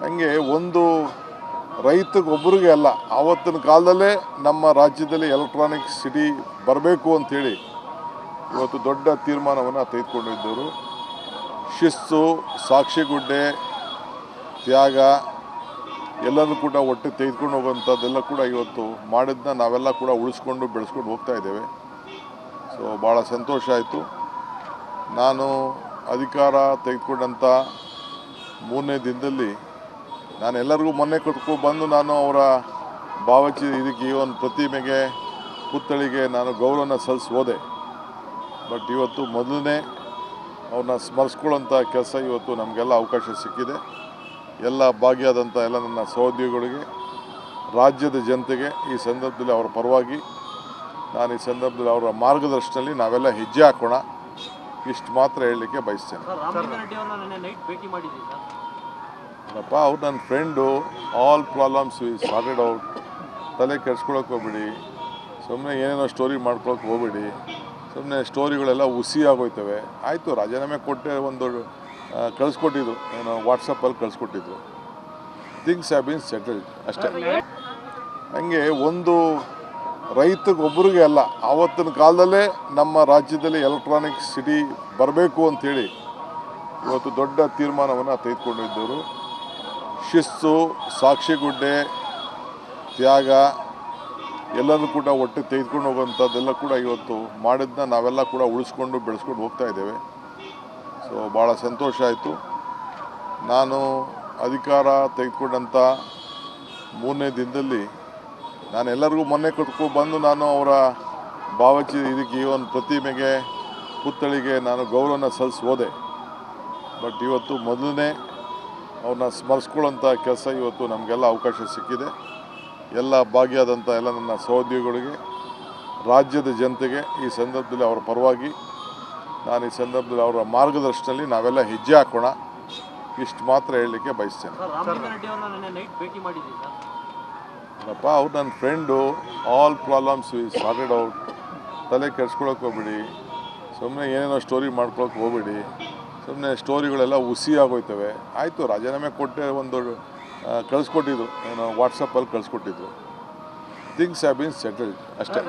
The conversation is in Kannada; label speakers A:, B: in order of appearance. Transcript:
A: ಹಂಗೆ ಒಂದು ರೈತಗೊಬ್ಬರಿಗೆ ಅಲ್ಲ, ಆವತ್ತಿನ ಕಾಲದಲ್ಲೇ ನಮ್ಮ ರಾಜ್ಯದಲ್ಲಿ ಎಲೆಕ್ಟ್ರಾನಿಕ್ ಸಿಟಿ ಬರಬೇಕು ಅಂಥೇಳಿ ಇವತ್ತು ದೊಡ್ಡ ತೀರ್ಮಾನವನ್ನು ತೆಗೆದುಕೊಂಡಿದ್ದವರು. ಶಿಸ್ತು, ಸಾಕ್ಷಿಗುಡ್ಡೆ, ತ್ಯಾಗ ಎಲ್ಲರೂ ಕೂಡ ಒಟ್ಟು ತೆಗೆದುಕೊಂಡು ಹೋಗುವಂಥದ್ದೆಲ್ಲ ಕೂಡ ಇವತ್ತು ಮಾಡಿದ್ದನ್ನ ನಾವೆಲ್ಲ ಕೂಡ ಉಳಿಸ್ಕೊಂಡು ಬೆಳೆಸ್ಕೊಂಡು ಹೋಗ್ತಾ ಇದ್ದೇವೆ. ಸೊ ಭಾಳ ಸಂತೋಷ ಆಯಿತು. ನಾನು ಅಧಿಕಾರ ತೆಗೆದುಕೊಂಡಂಥ 3ನೇ ದಿನದಲ್ಲಿ ನಾನು ಎಲ್ಲರಿಗೂ ಮೊನ್ನೆ ಬಂದು ನಾನು ಅವರ ಇದಕ್ಕೆ ಈ ಒಂದು ಪ್ರತಿಮೆಗೆ, ಪುತ್ಥಳಿಗೆ ನಾನು ಗೌರವನ ಸಲ್ಲಿಸಿ ಹೋದೆ. ಬಟ್ ಇವತ್ತು ಮೊದಲನೇ ಅವ್ರನ್ನ ಸ್ಮರಿಸ್ಕೊಳ್ಳೋಂಥ ಕೆಲಸ ಇವತ್ತು ನಮಗೆಲ್ಲ ಅವಕಾಶ ಸಿಕ್ಕಿದೆ. ಎಲ್ಲ ಭಾಗಿಯಾದಂಥ ಎಲ್ಲ ನನ್ನ ಸಹೋದ್ಯೋಗಿಗಳಿಗೆ, ರಾಜ್ಯದ ಜನತೆಗೆ ಈ ಸಂದರ್ಭದಲ್ಲಿ ಅವರ ಪರವಾಗಿ ನಾನು ಈ ಸಂದರ್ಭದಲ್ಲಿ ಅವರ ಮಾರ್ಗದರ್ಶನದಲ್ಲಿ ನಾವೆಲ್ಲ ಹೆಜ್ಜೆ ಹಾಕೋಣ, ಇಷ್ಟು ಮಾತ್ರ ಹೇಳಲಿಕ್ಕೆ ಬಯಸ್ತೇನೆ. ಅಪ್ಪ, ಅವ್ರು ನನ್ನ friend. All problems we sorted out. ತಲೆ ಕೆಡ್ಸ್ಕೊಳಕ್ಕೆ ಹೋಗ್ಬೇಡಿ, ಸುಮ್ಮನೆ ಏನೇನೋ ಸ್ಟೋರಿ ಮಾಡ್ಕೊಳಕ್ಕೆ ಹೋಗ್ಬೇಡಿ. ಸುಮ್ಮನೆ ಸ್ಟೋರಿಗಳೆಲ್ಲ ಹುಸಿ ಆಗೋಯ್ತವೆ. ಆಯಿತು, ರಾಜೀನಾಮೆ ಕೊಟ್ಟೆ ಒಂದು ಕಳಿಸ್ಕೊಟ್ಟಿದ್ರು, ಏನೋ ವಾಟ್ಸಪ್ಪಲ್ಲಿ ಕಳಿಸ್ಕೊಟ್ಟಿದ್ರು. ಥಿಂಗ್ಸ್ ಹ್ಯಾವ್ ಬೀನ್ ಸೆಟಲ್ಡ್ ಅಷ್ಟೇ. ಹಂಗೆ ಒಂದು ರೈತಗೊಬ್ಬರಿಗೆ ಅಲ್ಲ, ಆವತ್ತಿನ ಕಾಲದಲ್ಲೇ ನಮ್ಮ ರಾಜ್ಯದಲ್ಲಿ ಎಲೆಕ್ಟ್ರಾನಿಕ್ ಸಿಟಿ ಬರಬೇಕು ಅಂಥೇಳಿ ಇವತ್ತು ದೊಡ್ಡ ತೀರ್ಮಾನವನ್ನು ತೆಗೆದುಕೊಂಡಿದ್ದವರು. ಶಿಸ್ತು, ಸಾಕ್ಷಿಗುಡ್ಡೆ, ತ್ಯಾಗ ಎಲ್ಲರೂ ಕೂಡ ಒಟ್ಟು ತೆಗೆದುಕೊಂಡು ಹೋಗುವಂಥದ್ದೆಲ್ಲ ಕೂಡ ಇವತ್ತು ಮಾಡಿದ್ದನ್ನ ನಾವೆಲ್ಲ ಕೂಡ ಉಳಿಸ್ಕೊಂಡು ಬೆಳೆಸ್ಕೊಂಡು ಹೋಗ್ತಾ ಇದ್ದೇವೆ. ಸೊ ಭಾಳ ಸಂತೋಷ ಆಯಿತು. ನಾನು ಅಧಿಕಾರ ತೆಗೆದುಕೊಂಡಂಥ 3ನೇ ದಿನದಲ್ಲಿ ನಾನು ಎಲ್ಲರಿಗೂ ಮೊನ್ನೆ ಬಂದು ನಾನು ಅವರ ಇದಕ್ಕೆ ಈ ಒಂದು ಪ್ರತಿಮೆಗೆ, ಪುತ್ಥಳಿಗೆ ನಾನು ಗೌರವನ ಸಲ್ಲಿಸಿ ಹೋದೆ. ಬಟ್ ಇವತ್ತು ಮೊದಲನೇ ಅವ್ರನ್ನ ಸ್ಮರಿಸ್ಕೊಳ್ಳೋಂಥ ಕೆಲಸ ಇವತ್ತು ನಮಗೆಲ್ಲ ಅವಕಾಶ ಸಿಕ್ಕಿದೆ. ಎಲ್ಲ ಭಾಗಿಯಾದಂಥ ಎಲ್ಲ ನನ್ನ ಸಹೋದ್ಯೋಗಿಗಳಿಗೆ, ರಾಜ್ಯದ ಜನತೆಗೆ ಈ ಸಂದರ್ಭದಲ್ಲಿ ಅವರ ಪರವಾಗಿ ನಾನು ಈ ಸಂದರ್ಭದಲ್ಲಿ ಅವರ ಮಾರ್ಗದರ್ಶನದಲ್ಲಿ ನಾವೆಲ್ಲ ಹೆಜ್ಜೆ ಹಾಕೋಣ, ಇಷ್ಟು ಮಾತ್ರ ಹೇಳಲಿಕ್ಕೆ ಬಯಸ್ತೇನೆ. ಅಪ್ಪ, ಅವ್ರು ನನ್ನ friend. All problems we sorted out. ತಲೆ ಕೆಡ್ಸ್ಕೊಳಕ್ಕೆ ಹೋಗ್ಬೇಡಿ, ಸುಮ್ಮನೆ ಏನೇನೋ ಸ್ಟೋರಿ ಮಾಡ್ಕೊಳಕ್ಕೆ ಹೋಗ್ಬೇಡಿ. ಸುಮ್ಮನೆ ಸ್ಟೋರಿಗಳೆಲ್ಲ ಹುಸಿ ಆಗೋಯ್ತವೆ. ಆಯಿತು, ರಾಜೀನಾಮೆ ಕೊಟ್ಟೆ ಒಂದು ಕಳಿಸ್ಕೊಟ್ಟಿದ್ರು, ಏನೋ ವಾಟ್ಸಪ್ಪಲ್ಲಿ ಕಳಿಸ್ಕೊಟ್ಟಿದ್ರು. ಥಿಂಗ್ಸ್ ಹ್ಯಾವ್ ಬೀನ್ ಸೆಟಲ್ಡ್ ಅಷ್ಟೇ.